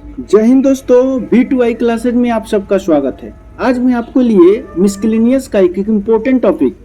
जय हिंद दोस्तों, B2I classes में आप सबका स्वागत है। आज मैं आपको लिए मिसलेनियस का एक इम्पोर्टेंट टॉपिक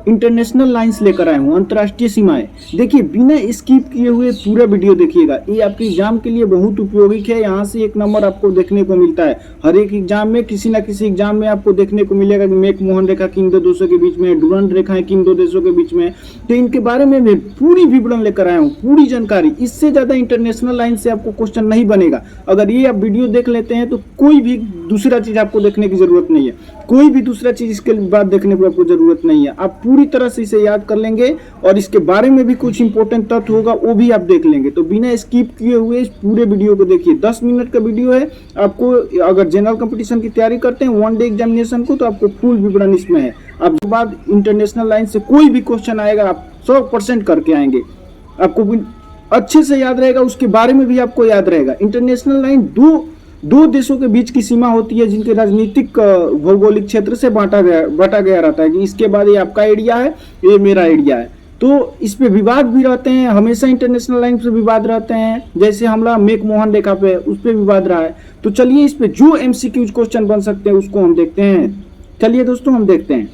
इंटरनेशनल लाइंस लेकर आया हूँ, अंतर्राष्ट्रीय सीमाएं। देखिए, बिना स्किप किए हुए पूरा वीडियो देखिएगा, ये आपके एग्जाम के लिए बहुत उपयोगी है। यहाँ से एक नंबर आपको देखने को मिलता है। हर एक एग्जाम में, किसी ना किसी एग्जाम में आपको देखने को मिलेगा कि मेक मोहन रेखा किन दो देशों के बीच में, डुरंड रेखाएं किन दो देशों के बीच में। तो इनके बारे में मैं पूरी विवरण लेकर आया हूँ, पूरी जानकारी। इससे ज्यादा इंटरनेशनल लाइन से आपको क्वेश्चन नहीं बनेगा। अगर ये आप वीडियो देख लेते हैं तो कोई भी दूसरा चीज आपको देखने की जरूरत नहीं है, कोई भी दूसरा चीज इसके बाद देखने को आपको जरूरत नहीं है। आप पूरी तरह से इसे याद कर लेंगे और इसके बारे में भी कुछ इंपॉर्टेंट तथ्य होगा वो भी आप देख लेंगे। तो बिना स्किप किए हुए इस पूरे वीडियो को देखिए। 10 मिनट का वीडियो है। आपको अगर जनरल कंपटीशन की तैयारी करते हैं, वन डे एग्जामिनेशन को, तो आपको फुल विवरण इसमें है। अब बाद इंटरनेशनल लाइन से कोई भी क्वेश्चन आएगा आप 100% करके आएंगे, आपको अच्छे से याद रहेगा, उसके बारे में भी आपको याद रहेगा। इंटरनेशनल लाइन दो देशों के बीच की सीमा होती है जिनके राजनीतिक भौगोलिक क्षेत्र से बांटा गया रहता है कि इसके बाद ये आपका एरिया है, ये मेरा एरिया है। तो इस पे विवाद भी रहते हैं, हमेशा इंटरनेशनल लाइन पे विवाद रहते हैं। जैसे हमला मेक मोहन रेखा पे, उस पे विवाद रहा है। तो चलिए इस पे जो MCQ क्वेश्चन बन सकते हैं उसको हम देखते हैं। चलिए दोस्तों, हम देखते हैं।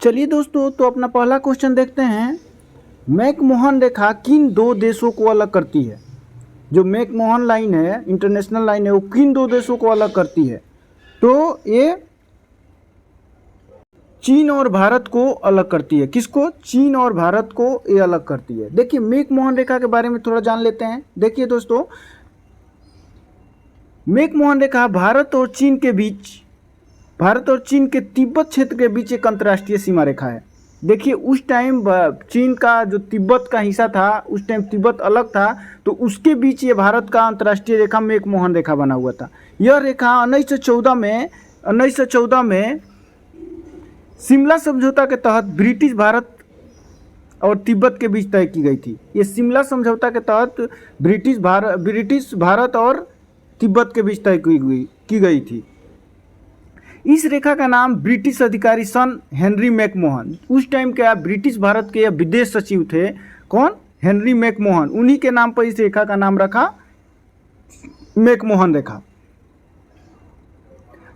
चलिए दोस्तों, तो अपना पहला क्वेश्चन देखते हैं। मैक मोहन रेखा किन दो देशों को अलग करती है? जो मैक मोहन लाइन है, इंटरनेशनल लाइन है, वो किन दो देशों को अलग करती है? तो ये चीन और भारत को अलग करती है। किसको? चीन और भारत को ये अलग करती है। देखिए, मैक मोहन रेखा के बारे में थोड़ा जान लेते हैं। देखिए दोस्तों, मैक मोहन रेखा भारत और चीन के तिब्बत क्षेत्र के बीच एक अंतर्राष्ट्रीय सीमा रेखा है। देखिए, उस टाइम चीन का जो तिब्बत का हिस्सा था, उस टाइम तिब्बत अलग था, तो उसके बीच ये भारत का अंतर्राष्ट्रीय रेखा मैक मोहन रेखा बना हुआ था। यह रेखा 1914 में शिमला समझौता के तहत ब्रिटिश भारत और तिब्बत के बीच तय की गई थी। ये शिमला समझौता के तहत ब्रिटिश भारत और तिब्बत के बीच तय की गई थी। इस रेखा का नाम ब्रिटिश अधिकारी सन हेनरी मैकमोहन, उस टाइम के ब्रिटिश भारत के विदेश सचिव थे। कौन? Henry McMahon. उन्हीं के नाम पर इस रेखा का नाम रखा मैकमोहन रेखा।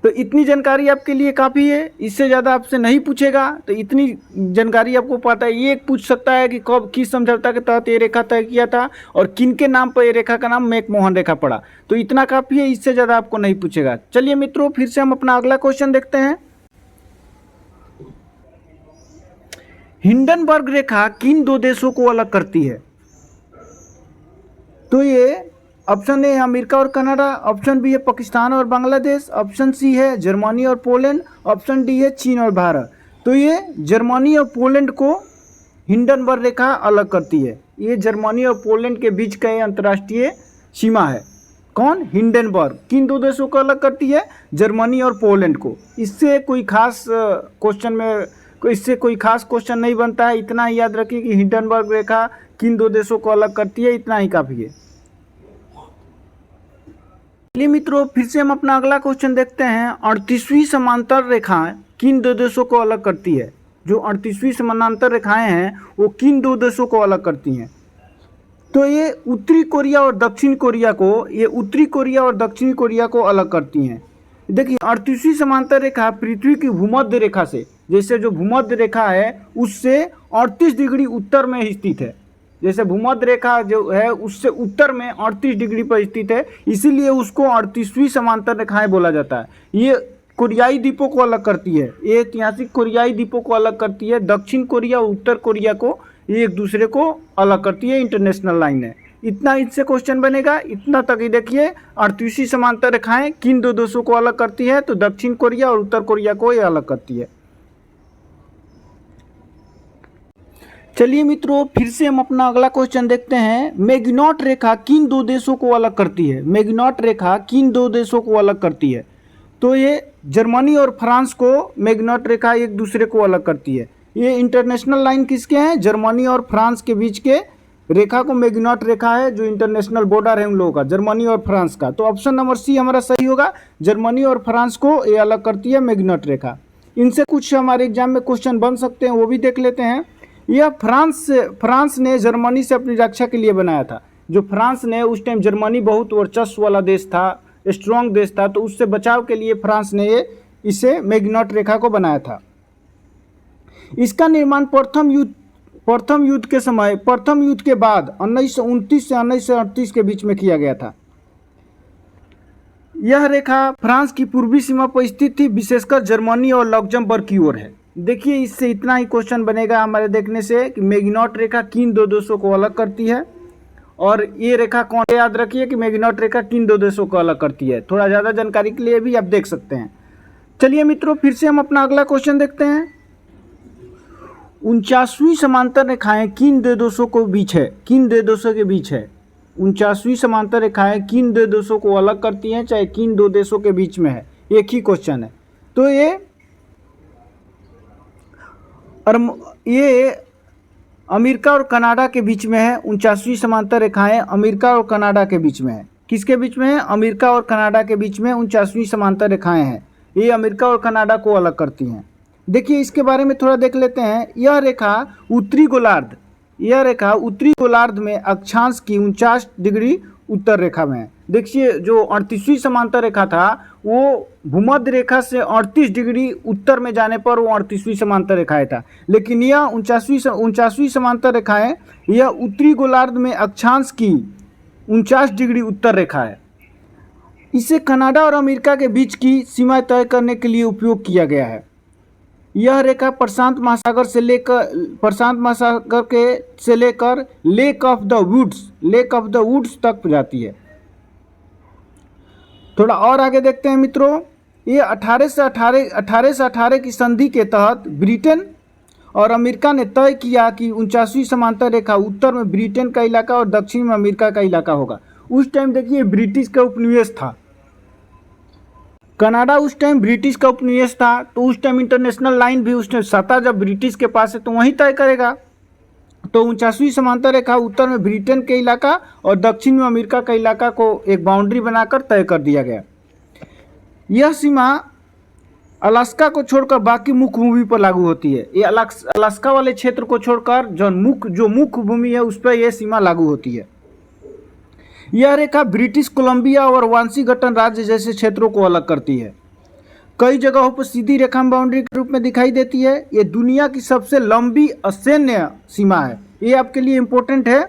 तो इतनी जानकारी आपके लिए काफ़ी है, इससे ज़्यादा आपसे नहीं पूछेगा। तो इतनी जानकारी आपको पता है। ये पूछ सकता है कि कब, किस समझौता के तहत ये रेखा तय किया था और किन के नाम पर ये रेखा का नाम मैक मोहन रेखा पड़ा। तो इतना काफ़ी है, इससे ज़्यादा आपको नहीं पूछेगा। चलिए मित्रों, फिर से हम अपना अगला क्वेश्चन देखते हैं। हिंडनबर्ग रेखा किन दो देशों को अलग करती है? तो ये ऑप्शन ए है अमेरिका और कनाडा, ऑप्शन बी है पाकिस्तान और बांग्लादेश, ऑप्शन सी है जर्मनी और पोलैंड, ऑप्शन डी है चीन और भारत। तो ये जर्मनी और पोलैंड को हिंडनबर्ग रेखा अलग करती है। ये जर्मनी और पोलैंड के बीच का अंतर्राष्ट्रीय सीमा है। कौन? हिंडनबर्ग। किन दो देशों को अलग करती है? जर्मनी और पोलैंड को। इससे कोई खास क्वेश्चन नहीं बनता है। इतना ही याद रखिए कि हिंडनबर्ग रेखा किन दो देशों को अलग करती है, इतना ही काफ़ी है। चलिए मित्रों, फिर से हम अपना अगला क्वेश्चन देखते हैं। 38वीं समांतर रेखाएं किन दो देशों को अलग करती है? जो 38वीं समानांतर रेखाएं हैं वो किन दो देशों को अलग करती हैं? तो ये उत्तरी कोरिया और दक्षिण कोरिया को अलग करती हैं। देखिए, 38वीं समांतर रेखा पृथ्वी की भूमध्य रेखा से, जैसे जो भूमध्य रेखा है उससे 38 डिग्री उत्तर में स्थित है। जैसे भूमध्य रेखा जो है उससे उत्तर में 38 डिग्री पर स्थित है, इसीलिए उसको 38वीं समांतर रेखाएं बोला जाता है। ये कोरियाई द्वीपों को अलग करती है, ये ऐतिहासिक कोरियाई द्वीपों को अलग करती है। दक्षिण कोरिया और उत्तर कोरिया को ये एक दूसरे को अलग करती है। इंटरनेशनल लाइन है। इतना इससे क्वेश्चन बनेगा, इतना तक ही देखिए। 38वीं समांतर रेखाएं किन दो देशों को अलग करती है? तो दक्षिण कोरिया और उत्तर कोरिया को ये अलग करती है। चलिए मित्रों, फिर से हम अपना अगला क्वेश्चन देखते हैं। मैग्नॉट रेखा किन दो देशों को अलग करती है? मैग्नॉट रेखा किन दो देशों को अलग करती है? तो ये जर्मनी और फ्रांस को मैग्नॉट रेखा एक दूसरे को अलग करती है। ये इंटरनेशनल लाइन किसके हैं? जर्मनी और फ्रांस के बीच के रेखा को मैग्नॉट रेखा है, जो इंटरनेशनल बॉर्डर है उन लोगों का, जर्मनी और फ्रांस का। तो ऑप्शन नंबर सी हमारा सही होगा। जर्मनी और फ्रांस को ये अलग करती है मैग्नॉट रेखा। इनसे कुछ हमारे एग्जाम में क्वेश्चन बन सकते हैं, वो भी देख लेते हैं। यह फ्रांस ने जर्मनी से अपनी रक्षा के लिए बनाया था। जो फ्रांस ने उस टाइम, जर्मनी बहुत वर्चस्व वाला देश था, स्ट्रॉन्ग देश था, तो उससे बचाव के लिए फ्रांस ने इसे मैगिनॉट रेखा को बनाया था। इसका निर्माण प्रथम युद्ध के समय, प्रथम युद्ध के बाद 1929 से 1938 के बीच में किया गया था। यह रेखा फ्रांस की पूर्वी सीमा पर स्थित थी, विशेषकर जर्मनी और लक्जमबर्ग की ओर है। देखिए, इससे इतना ही क्वेश्चन बनेगा हमारे देखने से कि मैगिनॉट रेखा किन दो देशों को अलग करती है, और ये रेखा कौन, याद रखिए कि मैगिनॉट रेखा किन दो देशों को अलग करती है। थोड़ा ज़्यादा जानकारी के लिए भी आप देख सकते हैं। चलिए मित्रों, फिर से हम अपना अगला क्वेश्चन देखते हैं। 49वीं समांतर रेखाएं किन दो देशों के बीच है, किन दो देशों के बीच है। 49वीं समांतर रेखाएं किन दो देशों को अलग करती हैं, चाहे किन दो देशों के बीच में है, एक ही क्वेश्चन है। तो ये अमेरिका और कनाडा के बीच में है। 49वीं समांतर रेखाएं अमेरिका और कनाडा के बीच में है। किसके बीच में है? अमेरिका और कनाडा के बीच में 49वीं समांतर रेखाएं हैं। ये अमेरिका और कनाडा को अलग करती हैं। देखिए, इसके बारे में थोड़ा देख लेते हैं। यह रेखा उत्तरी गोलार्ध में अक्षांश की 49 डिग्री उत्तर रेखा में है। देखिए, जो 38वीं समांतर रेखा था वो भूमध्य रेखा से 38 डिग्री उत्तर में जाने पर वो 38वीं समांतर रेखाएं था, लेकिन यह 49वीं समांतर रेखाएं यह उत्तरी गोलार्ध में अक्षांश की 49 डिग्री उत्तर रेखा है। इसे कनाडा और अमेरिका के बीच की सीमा तय करने के लिए उपयोग किया गया है। यह रेखा प्रशांत महासागर से लेकर लेक ऑफ द वुड्स तक जाती है। थोड़ा और आगे देखते हैं मित्रों। ये 1818 की संधि के तहत ब्रिटेन और अमेरिका ने तय किया कि 49वीं समांतर रेखा उत्तर में ब्रिटेन का इलाका और दक्षिण में अमेरिका का इलाका होगा। उस टाइम देखिए ब्रिटिश का उपनिवेश था, कनाडा उस टाइम ब्रिटिश का उपनिवेश था, तो उस टाइम इंटरनेशनल लाइन भी उस टाइम सत्ता जब ब्रिटिश के पास है तो वहीं तय करेगा। तो 49वीं समांतर रेखा उत्तर में ब्रिटेन के इलाका और दक्षिण में अमेरिका का इलाका को एक बाउंड्री बनाकर तय कर दिया गया। यह सीमा अलास्का को छोड़कर बाकी मुख्य भूमि पर लागू होती है। ये अलास्का वाले क्षेत्र को छोड़कर जो मुख्य भूमि है उस पर यह सीमा लागू होती है। यह रेखा ब्रिटिश कोलंबिया और वाशिंगटन राज्य जैसे क्षेत्रों को अलग करती है। कई जगहों पर सीधी रेखा बाउंड्री के रूप में दिखाई देती है। ये दुनिया की सबसे लंबी असैन्य सीमा है। ये आपके लिए इंपॉर्टेंट है।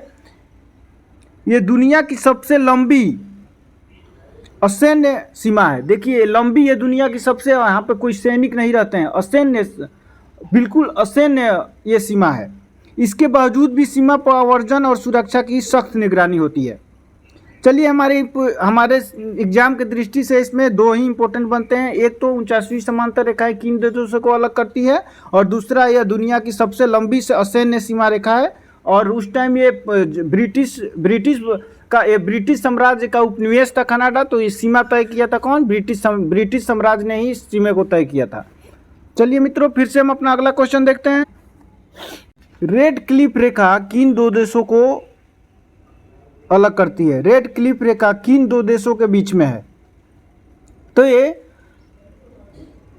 ये दुनिया की सबसे लंबी असैन्य सीमा है। देखिए, लंबी ये दुनिया की सबसे, यहाँ पे कोई सैनिक नहीं रहते हैं, असैन्य, बिल्कुल असैन्य ये सीमा है। इसके बावजूद भी सीमा पर आवर्जन और सुरक्षा की सख्त निगरानी होती है। चलिए, हमारे एग्जाम की दृष्टि से इसमें दो ही इंपॉर्टेंट बनते हैं। एक तो 49वीं समांतर रेखाएं किन देशों को अलग करती है, और दूसरा यह दुनिया की सबसे लंबी से असैन्य सीमा रेखा है। और उस टाइम ये ब्रिटिश साम्राज्य का उपनिवेश था कनाडा, तो ये सीमा तय किया था कौन? ब्रिटिश साम्राज्य ने ही इस सीमा को तय किया था। चलिए मित्रों, फिर से हम अपना अगला क्वेश्चन देखते हैं। रेड क्लिफ रेखा किन दो देशों को अलग करती है? रेड क्लिफ रेखा किन दो देशों के बीच में है? तो ये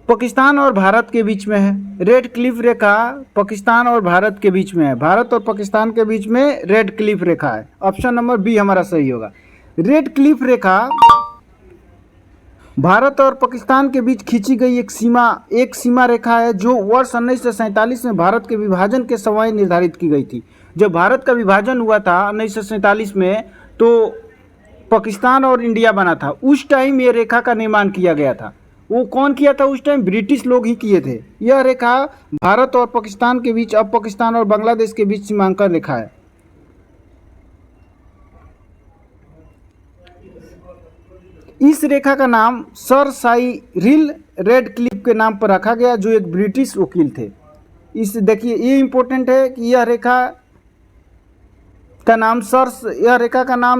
पाकिस्तान और भारत के बीच में है। रेड क्लिफ रेखा पाकिस्तान और भारत के बीच में है। भारत और पाकिस्तान के बीच में रेड क्लिफ रेखा है। ऑप्शन नंबर बी हमारा सही होगा। रेड क्लिफ रेखा भारत और पाकिस्तान के बीच खींची गई एक सीमा रेखा है, जो वर्ष 1947 में भारत के विभाजन के समय निर्धारित की गई थी। जब भारत का विभाजन हुआ था 1947 में, तो पाकिस्तान और इंडिया बना था। उस टाइम ये रेखा का निर्माण किया गया था। वो कौन किया था? उस टाइम ब्रिटिश लोग ही किए थे। यह रेखा भारत और पाकिस्तान के बीच, अब पाकिस्तान और बांग्लादेश के बीच सीमांकन रेखा है। इस रेखा का नाम सर साइरिल रेडक्लिफ के नाम पर रखा गया, जो एक ब्रिटिश वकील थे। इस देखिए, ये इंपॉर्टेंट है कि यह रेखा का नाम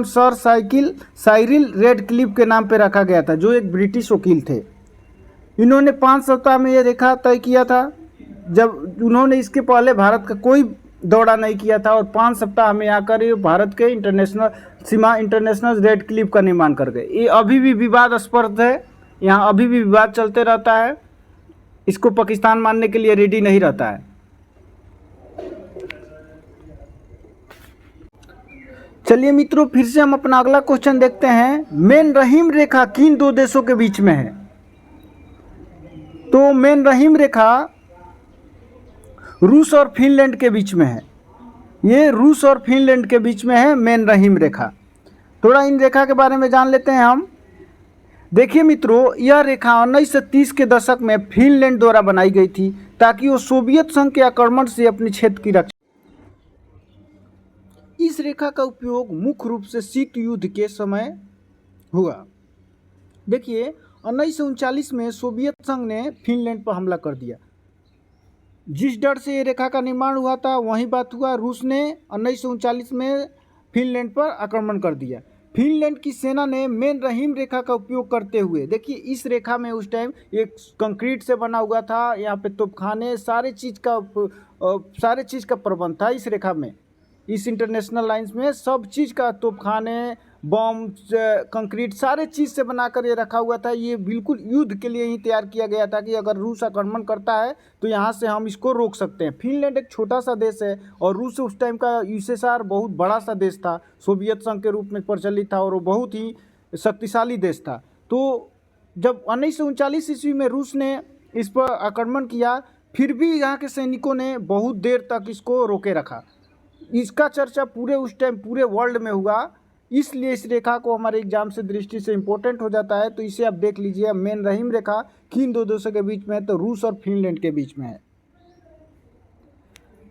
सर साइरिल रेडक्लिफ के नाम पर रखा गया था, जो एक ब्रिटिश वकील थे। इन्होंने 5 सप्ताह में यह रेखा तय किया था। जब उन्होंने इसके पहले भारत का कोई दौरा नहीं किया था, और 5 सप्ताह में आकर ये भारत के इंटरनेशनल रेड क्लिफ का निर्माण कर गए। ये अभी भी विवादास्पद है, यहाँ अभी भी विवाद चलते रहता है। इसको पाकिस्तान मानने के लिए रेडी नहीं रहता है। चलिए मित्रों, फिर से हम अपना अगला क्वेश्चन देखते हैं। मेन रहीम रेखा किन दो देशों के बीच में है? तो मेन रहीम रेखा रूस और फिनलैंड के बीच में है। ये रूस और फिनलैंड के बीच में है मेन रहीम रेखा। थोड़ा इन रेखा के बारे में जान लेते हैं हम। देखिए मित्रों, यह रेखा 1930 के दशक में फिनलैंड द्वारा बनाई गई थी ताकि वो सोवियत संघ के आक्रमण से अपने क्षेत्र की रक्षा। इस रेखा का उपयोग मुख्य रूप से शीत युद्ध के समय हुआ। देखिए 1939 में सोवियत संघ ने फिनलैंड पर हमला कर दिया। जिस डर से ये रेखा का निर्माण हुआ था वही बात हुआ। रूस ने 1939 में फिनलैंड पर आक्रमण कर दिया। फिनलैंड की सेना ने मेन रहीम रेखा का उपयोग करते हुए, देखिए इस रेखा में उस टाइम एक कंक्रीट से बना हुआ था, यहाँ पे तोपखाने सारे चीज़ का प्रबंध था इस रेखा में। इस इंटरनेशनल लाइंस में सब चीज़ का तोपखाने, बम, कंक्रीट सारे चीज़ से बनाकर ये रखा हुआ था। ये बिल्कुल युद्ध के लिए ही तैयार किया गया था कि अगर रूस आक्रमण करता है तो यहाँ से हम इसको रोक सकते हैं। फिनलैंड एक छोटा सा देश है और रूस उस टाइम का यूएसएसआर बहुत बड़ा सा देश था, सोवियत संघ के रूप में प्रचलित था और वो बहुत ही शक्तिशाली देश था। तो जब 1939 ईस्वी में रूस ने इस पर आक्रमण किया, फिर भी यहाँ के सैनिकों ने बहुत देर तक इसको रोके रखा। इसका चर्चा पूरे उस टाइम पूरे वर्ल्ड में हुआ, इसलिए इस रेखा को हमारे एग्जाम से दृष्टि से इम्पोर्टेंट हो जाता है। तो इसे आप देख लीजिए, मेन रहीम रेखा किन दो देशों के बीच में है? तो रूस और फिनलैंड के बीच में है।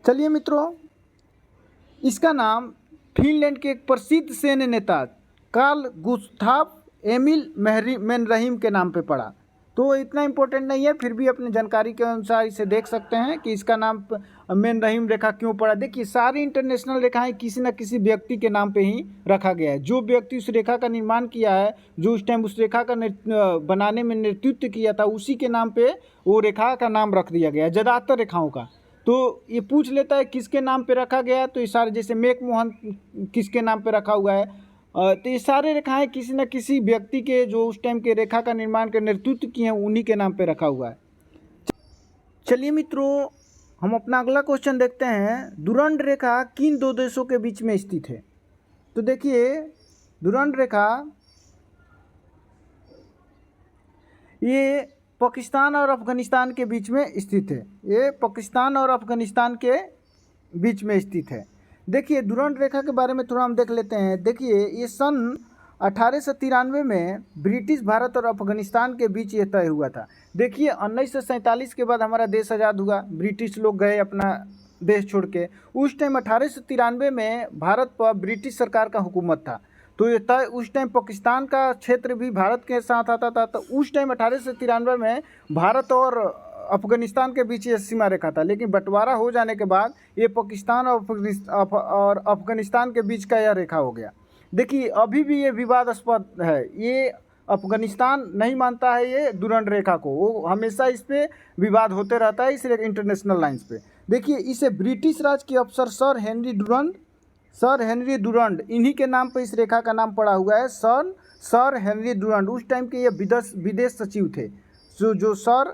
चलिए मित्रों, इसका नाम फिनलैंड के एक प्रसिद्ध सैन्य नेता कार्ल गुस्ताफ एमिल मेनरहीम के नाम पे पड़ा। तो इतना इम्पोर्टेंट नहीं है, फिर भी अपनी जानकारी के अनुसार इसे देख सकते हैं कि इसका नाम मेन रहीम रेखा क्यों पड़ा। देखिए सारी इंटरनेशनल रेखाएं किसी न किसी व्यक्ति के नाम पे ही रखा गया है। जो व्यक्ति उस रेखा का निर्माण किया है, जो उस टाइम उस रेखा का बनाने में नेतृत्व किया था, उसी के नाम पे वो रेखा का नाम रख दिया गया है, ज़्यादातर रेखाओं का। तो ये पूछ लेता है किसके नाम पे रखा गया है, तो ये सारे, जैसे मैकमोहन किसके नाम पे रखा हुआ है, तो ये सारे रेखाएं किसी न किसी व्यक्ति के जो उस टाइम के रेखा का निर्माण के नेतृत्व किए हैं उन्हीं के नाम पे रखा हुआ है। चलिए मित्रों, हम अपना अगला क्वेश्चन देखते हैं। डुरंड रेखा किन दो देशों के बीच में स्थित है? तो देखिए डुरंड रेखा ये पाकिस्तान और अफगानिस्तान के बीच में स्थित है। ये पाकिस्तान और अफगानिस्तान के बीच में स्थित है। देखिए डुरंड रेखा के बारे में थोड़ा हम देख लेते हैं। देखिए ये सन 1893 में ब्रिटिश भारत और अफगानिस्तान के बीच ये तय हुआ था। देखिए 1947 के बाद हमारा देश आज़ाद हुआ, ब्रिटिश लोग गए अपना देश छोड़ के। उस टाइम 1893 में भारत पर ब्रिटिश सरकार का हुकूमत था। तो ये तय उस टाइम पाकिस्तान का क्षेत्र भी भारत के साथ आता था। तो उस टाइम 1893 में भारत और अफगानिस्तान के बीच ये सीमा रेखा था, लेकिन बंटवारा हो जाने के बाद ये पाकिस्तान और अफगानिस्तान के बीच का यह रेखा हो गया। देखिए अभी भी ये विवादास्पद है, ये अफगानिस्तान नहीं मानता है ये डुरंड रेखा को, वो हमेशा इस पे विवाद होते रहता है इस इंटरनेशनल लाइंस पे। देखिए इसे ब्रिटिश राज के अफसर सर हेनरी डुरंड इन्हीं के नाम पर इस रेखा का नाम पड़ा हुआ है, सर हेनरी डुरंड। उस टाइम के ये विदेश सचिव थे। जो सर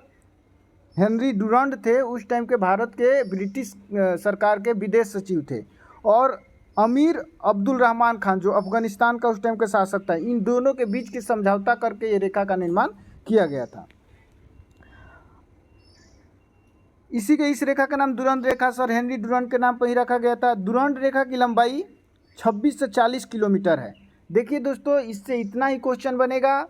हेनरी डुरंड थे उस टाइम के भारत के ब्रिटिश सरकार के विदेश सचिव थे। और अमीर अब्दुल रहमान खान जो अफगानिस्तान का उस टाइम का शासक था, इन दोनों के बीच के समझौता करके ये रेखा का निर्माण किया गया था। इस रेखा का नाम डुरंड रेखा सर हेनरी डुरंड के नाम पर ही रखा गया था। डुरंड रेखा की लंबाई 26 से 40 किलोमीटर है। देखिए दोस्तों, इससे इतना ही क्वेश्चन बनेगा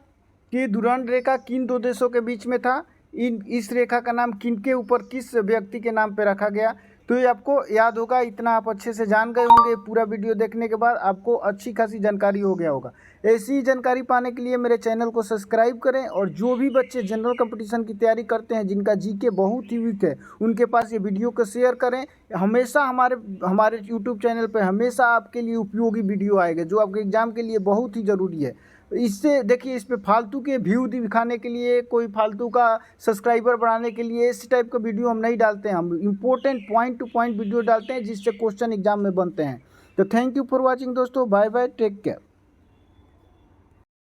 कि डुरंड रेखा किन दो देशों के बीच में था, इस रेखा का नाम किन के ऊपर किस व्यक्ति के नाम पे रखा गया। तो ये आपको याद होगा, इतना आप अच्छे से जान गए होंगे। पूरा वीडियो देखने के बाद आपको अच्छी खासी जानकारी हो गया होगा। ऐसी जानकारी पाने के लिए मेरे चैनल को सब्सक्राइब करें। और जो भी बच्चे जनरल कंपटीशन की तैयारी करते हैं, जिनका जीके बहुत ही वीक है, उनके पास ये वीडियो को शेयर करें। हमेशा हमारे यूट्यूब चैनल पर हमेशा आपके लिए उपयोगी वीडियो आएगा जो आपके एग्ज़ाम के लिए बहुत ही ज़रूरी है। इससे देखिए, इस पे फालतू के व्यू दिखाने के लिए, कोई फालतू का सब्सक्राइबर बढ़ाने के लिए इस टाइप का वीडियो हम नहीं डालते हैं। हम important point two point video डालते हैं जिससे क्वेश्चन एग्जाम में बनते हैं। तो थैंक यू फॉर वॉचिंग दोस्तों, बाय बाय, टेक केयर।